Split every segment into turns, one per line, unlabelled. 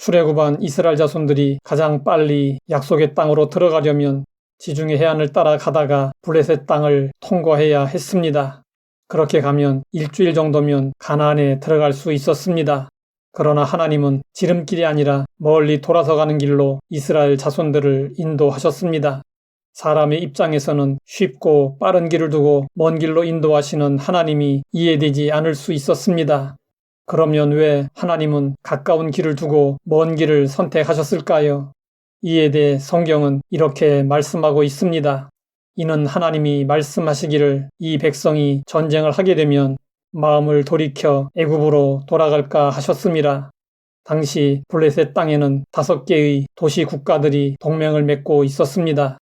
출애굽한 이스라엘 자손들이 가장 빨리 약속의 땅으로 들어가려면 지중해 해안을 따라 가다가 블레셋 땅을 통과해야 했습니다. 그렇게 가면 일주일 정도면 가나안에 들어갈 수 있었습니다. 그러나 하나님은 지름길이 아니라 멀리 돌아서 가는 길로 이스라엘 자손들을 인도하셨습니다. 사람의 입장에서는 쉽고 빠른 길을 두고 먼 길로 인도하시는 하나님이 이해되지 않을 수 있었습니다. 그러면 왜 하나님은 가까운 길을 두고 먼 길을 선택하셨을까요? 이에 대해 성경은 이렇게 말씀하고 있습니다. 이는 하나님이 말씀하시기를 이 백성이 전쟁을 하게 되면 마음을 돌이켜 애굽으로 돌아갈까 하셨음이라. 당시 블레셋 땅에는 5개의 도시 국가들이 동맹을 맺고 있었습니다.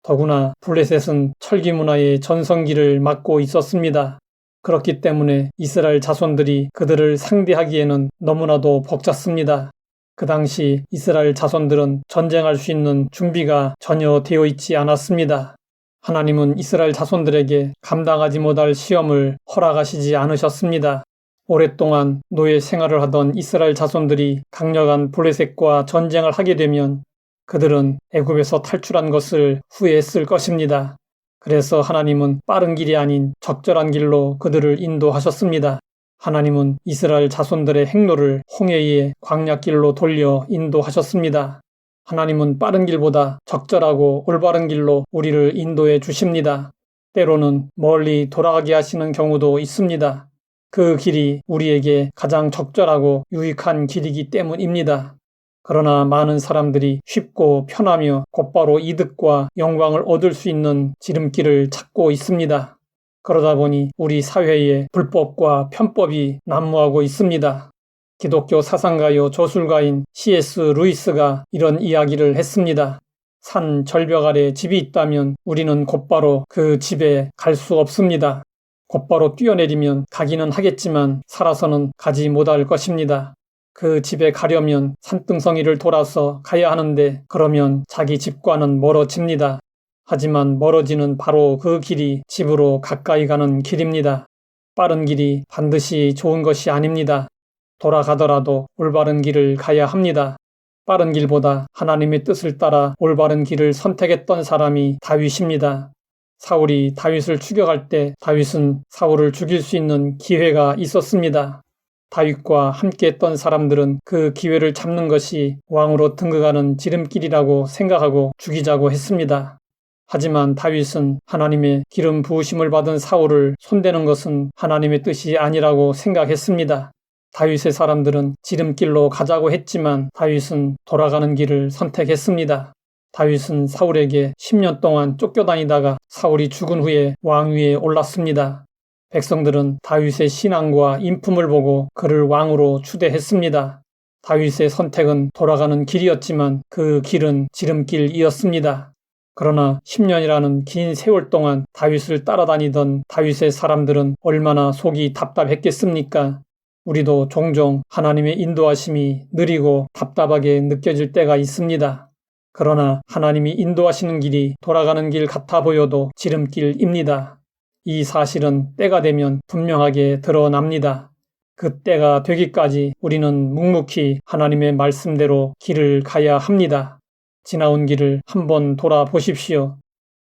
더구나 블레셋은 철기 문화의 전성기를 맞고 있었습니다. 그렇기 때문에 이스라엘 자손들이 그들을 상대하기에는 너무나도 벅찼습니다. 그 당시 이스라엘 자손들은 전쟁할 수 있는 준비가 전혀 되어 있지 않았습니다. 하나님은 이스라엘 자손들에게 감당하지 못할 시험을 허락하시지 않으셨습니다. 오랫동안 노예 생활을 하던 이스라엘 자손들이 강력한 블레셋과 전쟁을 하게 되면 그들은 애굽에서 탈출한 것을 후회했을 것입니다. 그래서 하나님은 빠른 길이 아닌 적절한 길로 그들을 인도하셨습니다. 하나님은 이스라엘 자손들의 행로를 홍해의 광야길로 돌려 인도하셨습니다. 하나님은 빠른 길보다 적절하고 올바른 길로 우리를 인도해 주십니다. 때로는 멀리 돌아가게 하시는 경우도 있습니다. 그 길이 우리에게 가장 적절하고 유익한 길이기 때문입니다. 그러나 많은 사람들이 쉽고 편하며 곧바로 이득과 영광을 얻을 수 있는 지름길을 찾고 있습니다. 그러다 보니 우리 사회에 불법과 편법이 난무하고 있습니다. 기독교 사상가요 저술가인 C.S. 루이스가 이런 이야기를 했습니다. 산 절벽 아래 집이 있다면 우리는 곧바로 그 집에 갈 수 없습니다. 곧바로 뛰어내리면 가기는 하겠지만 살아서는 가지 못할 것입니다. 그 집에 가려면 산등성이를 돌아서 가야 하는데 그러면 자기 집과는 멀어집니다. 하지만 멀어지는 바로 그 길이 집으로 가까이 가는 길입니다. 빠른 길이 반드시 좋은 것이 아닙니다. 돌아가더라도 올바른 길을 가야 합니다. 빠른 길보다 하나님의 뜻을 따라 올바른 길을 선택했던 사람이 다윗입니다. 사울이 다윗을 추격할 때 다윗은 사울을 죽일 수 있는 기회가 있었습니다. 다윗과 함께했던 사람들은 그 기회를 잡는 것이 왕으로 등극하는 지름길이라고 생각하고 죽이자고 했습니다. 하지만 다윗은 하나님의 기름 부으심을 받은 사울을 손대는 것은 하나님의 뜻이 아니라고 생각했습니다. 다윗의 사람들은 지름길로 가자고 했지만 다윗은 돌아가는 길을 선택했습니다. 다윗은 사울에게 10년 동안 쫓겨다니다가 사울이 죽은 후에 왕위에 올랐습니다. 백성들은 다윗의 신앙과 인품을 보고 그를 왕으로 추대했습니다. 다윗의 선택은 돌아가는 길이었지만 그 길은 지름길이었습니다. 그러나 10년이라는 긴 세월 동안 다윗을 따라다니던 다윗의 사람들은 얼마나 속이 답답했겠습니까? 우리도 종종 하나님의 인도하심이 느리고 답답하게 느껴질 때가 있습니다. 그러나 하나님이 인도하시는 길이 돌아가는 길 같아 보여도 지름길입니다. 이 사실은 때가 되면 분명하게 드러납니다. 그 때가 되기까지 우리는 묵묵히 하나님의 말씀대로 길을 가야 합니다. 지나온 길을 한번 돌아보십시오.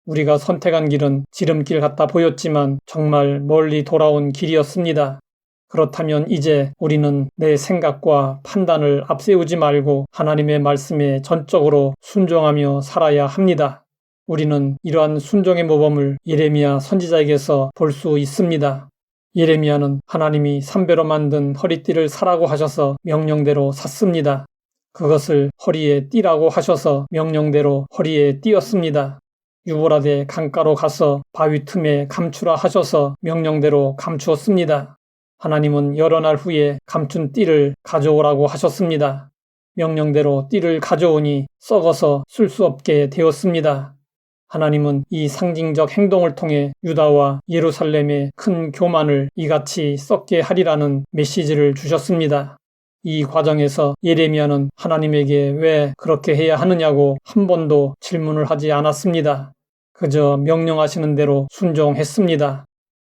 우리가 선택한 길은 지름길 같아 보였지만 정말 멀리 돌아온 길이었습니다. 그렇다면 이제 우리는 내 생각과 판단을 앞세우지 말고 하나님의 말씀에 전적으로 순종하며 살아야 합니다. 우리는 이러한 순종의 모범을 예레미야 선지자에게서 볼 수 있습니다. 예레미야는 하나님이 삼배로 만든 허리띠를 사라고 하셔서 명령대로 샀습니다. 그것을 허리에 띠라고 하셔서 명령대로 허리에 띠었습니다. 유보라데 강가로 가서 바위 틈에 감추라 하셔서 명령대로 감추었습니다. 하나님은 여러 날 후에 감춘 띠를 가져오라고 하셨습니다. 명령대로 띠를 가져오니 썩어서 쓸 수 없게 되었습니다. 하나님은 이 상징적 행동을 통해 유다와 예루살렘의 큰 교만을 이같이 썩게 하리라는 메시지를 주셨습니다. 이 과정에서 예레미야는 하나님에게 왜 그렇게 해야 하느냐고 한 번도 질문을 하지 않았습니다. 그저 명령하시는 대로 순종했습니다.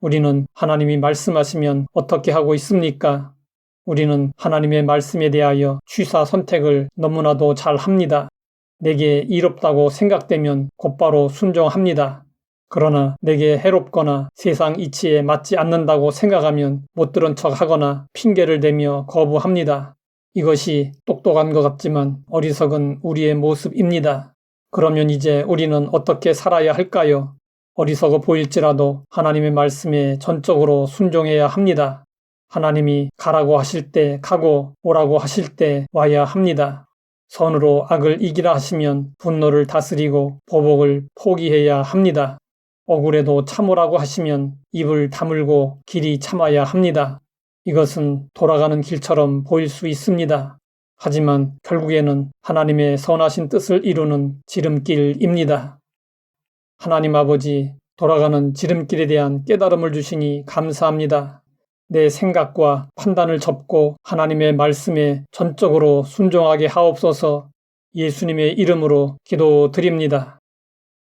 우리는 하나님이 말씀하시면 어떻게 하고 있습니까? 우리는 하나님의 말씀에 대하여 취사 선택을 너무나도 잘 합니다. 내게 이롭다고 생각되면 곧바로 순종합니다. 그러나 내게 해롭거나 세상 이치에 맞지 않는다고 생각하면 못 들은 척 하거나 핑계를 대며 거부합니다. 이것이 똑똑한 것 같지만 어리석은 우리의 모습입니다. 그러면 이제 우리는 어떻게 살아야 할까요? 어리석어 보일지라도 하나님의 말씀에 전적으로 순종해야 합니다. 하나님이 가라고 하실 때 가고 오라고 하실 때 와야 합니다. 선으로 악을 이기라 하시면 분노를 다스리고 보복을 포기해야 합니다. 억울해도 참으라고 하시면 입을 다물고 길이 참아야 합니다. 이것은 돌아가는 길처럼 보일 수 있습니다. 하지만 결국에는 하나님의 선하신 뜻을 이루는 지름길입니다. 하나님 아버지, 돌아가는 지름길에 대한 깨달음을 주시니 감사합니다. 내 생각과 판단을 접고 하나님의 말씀에 전적으로 순종하게 하옵소서. 예수님의 이름으로 기도드립니다.